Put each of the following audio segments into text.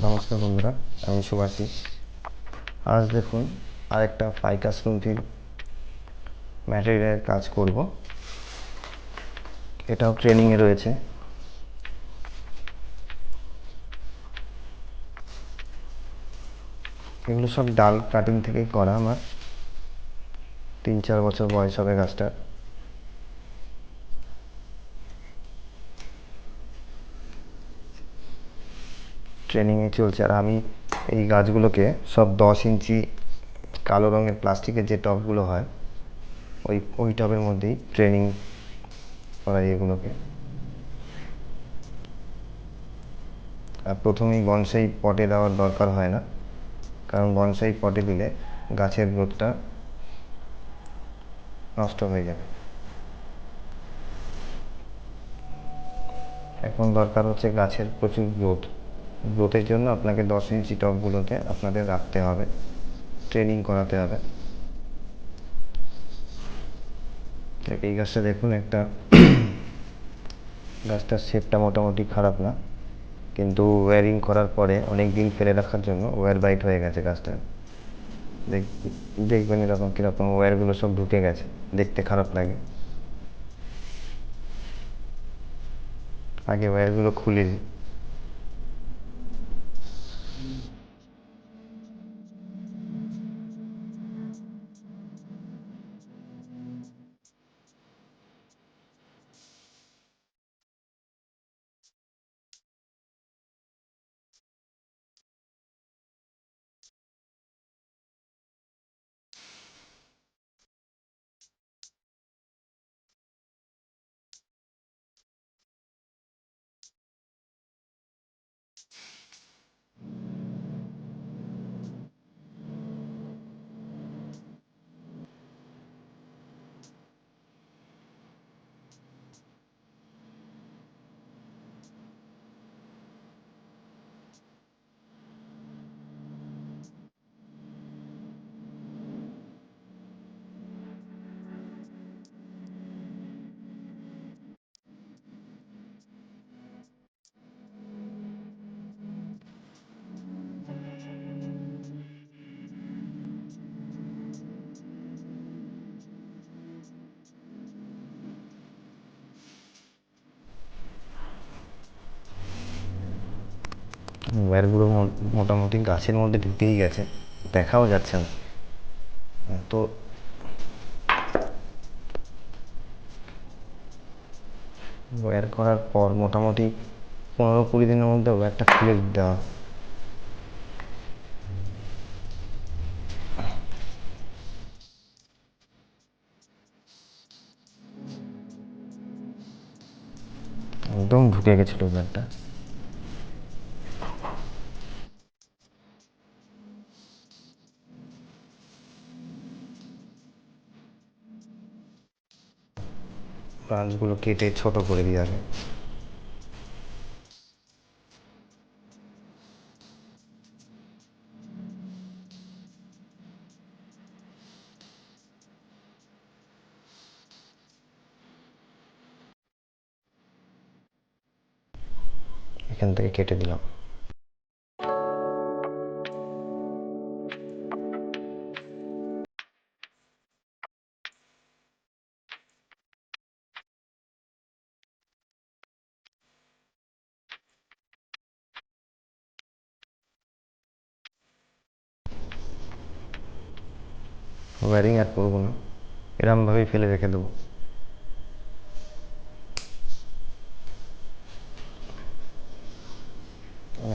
নমস্কার বন্ধুরা, আমি সুভাষী। আজ দেখুন আরেকটা ফাইকাস লুন্থির ম্যাটেরিয়ালের কাজ করব। এটাও ট্রেনিংয়ে রয়েছে। এগুলো সব ডাল কাটিং থেকেই করা। আমার 3-4 বছর বয়স হবে গাছটার। ট্রেনিংয়ে চলছে। আর আমি এই গাছগুলোকে সব 10 ইঞ্চি কালো রঙের প্লাস্টিকের যে টবগুলো হয়, ওই টবের মধ্যেই ট্রেনিং করাই এগুলোকে। আর প্রথমেই বনসাই পটে দেওয়ার দরকার হয় না, কারণ বনসাই পটে দিলে গাছের গ্রোথটা নষ্ট হয়ে যাবে। এখন দরকার হচ্ছে গাছের প্রচুর গ্রোথের জন্য আপনাকে 10 ইঞ্চি টবগুলোতে আপনাদের রাখতে হবে, ট্রেনিং করাতে হবে। এই গাছটা দেখুন, গাছটার শেপটা মোটামুটি খারাপ না, কিন্তু ওয়্যারিং করার পরে অনেক দিন ফেলে রাখার জন্য ওয়্যার বাইট হয়ে গেছে গাছটা। দেখবেন এরকম কীরকম ওয়্যারগুলো সব ঢুকে গেছে, দেখতে খারাপ লাগে। আগে ওয়্যারগুলো খুলে দিই। ওয়্যারগুলো মোটামুটি গাছের মধ্যে ঢুকেই গেছে, দেখাও যাচ্ছে না। তো ওয়্যার করার পর মোটামুটি 15-20 দিনের মধ্যে ওয়্যারটা খুলে দিতে হবে। একদম ঢুকে গেছিলো ওয়্যারটা। ব্রাঞ্চগুলো কেটে ছোট করে দিয়ে আগে। এখান থেকে কেটে দিলাম। ওয়্যারিং আর করবো না, এরমভাবেই ফেলে রেখে দেবো।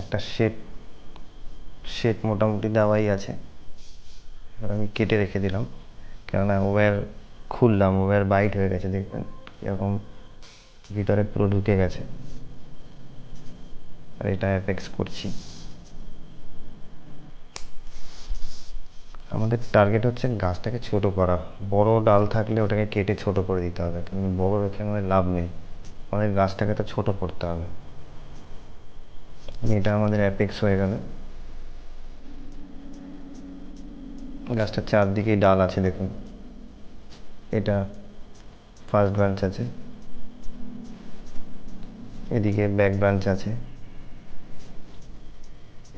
একটা শেড মোটামুটি দেওয়াই আছে। এবার আমি কেটে রেখে দিলাম, কেননা ওয়্যার খুললাম, ওয়্যার বাইট হয়ে গেছে, দেখবেন এরকম ভিতরে পুরো ঢুকে গেছে। আর এটা অ্যাপেক্স করছি। আমাদের টার্গেট হচ্ছে গাছটাকে ছোট করা। বড় ডাল থাকলে ওটাকে কেটে ছোট করে দিতে হবে, কিন্তু বড় রেখে আমাদের লাভ নেই। আমাদের গাছটাকে তো ছোট করতে হবে। এটা আমাদের অ্যাপেক্স হয়ে গেল। গাছটার চারদিকেই ডাল আছে দেখুন। এটা ফার্স্ট ব্রাঞ্চ আছে, এদিকে ব্যাক ব্রাঞ্চ আছে,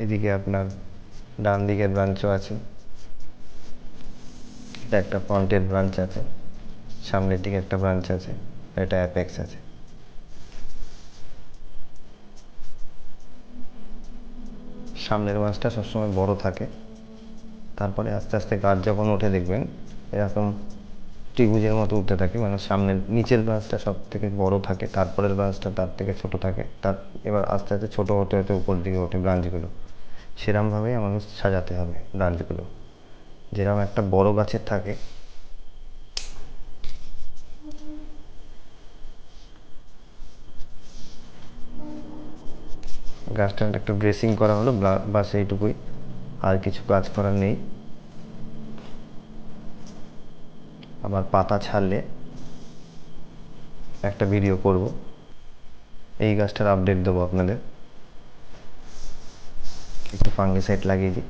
এদিকে আপনার ডান দিকের ব্রাঞ্চও আছে, এটা একটা ফ্রন্টের ব্রাঞ্চ আছে, সামনের দিকে একটা ব্রাঞ্চ আছে, এটা অ্যাপেক্স আছে। সামনের ব্রাঞ্চটা সবসময় বড় থাকে, তারপরে আস্তে আস্তে গাছ যখন ওঠে দেখবেন এরকম ত্রিভুজের মতো উঠতে থাকে, মানে সামনের নিচের ব্রাঞ্চটা সব থেকে বড় থাকে, তারপরের ব্রাঞ্চটা তার থেকে ছোট থাকে, তার এবার আস্তে আস্তে ছোট হতে হতে উপর দিকে ওঠে ব্রাঞ্চগুলো। সেরকমভাবেই আমাকে সাজাতে হবে ব্রাঞ্চগুলো, যেরকম একটা বড় গাছের থাকে। গাছটার একটা ড্রেসিং করা হলো, বাস এইটুকুই, আর কিছু কাজ করার নেই। আবার পাতা ছাড়লে একটা ভিডিও করব, এই গাছটার আপডেট দেবো আপনাদের। একটু ফাঙ্গিসাইড লাগিয়ে দিই।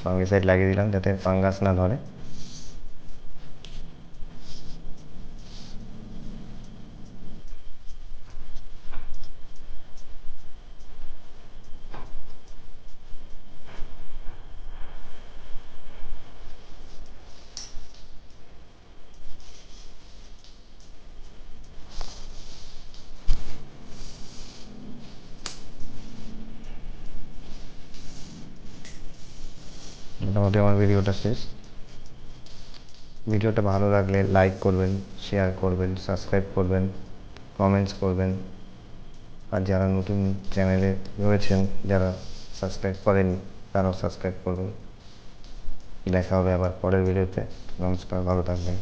ফাঙ্গিসাইড লাগিয়ে দিলাম যাতে ফাঙ্গাস না ধরে। মোটামুটি আমার ভিডিওটা শেষ। ভিডিওটা ভালো লাগলে লাইক করবেন, শেয়ার করবেন, সাবস্ক্রাইব করবেন, কমেন্টস করবেন। আর যারা নতুন চ্যানেলে রয়েছেন, যারা সাবস্ক্রাইব করেননি, তারাও সাবস্ক্রাইব করবেন। দেখা হবে আবার পরের ভিডিওতে। নমস্কার, ভালো থাকবেন।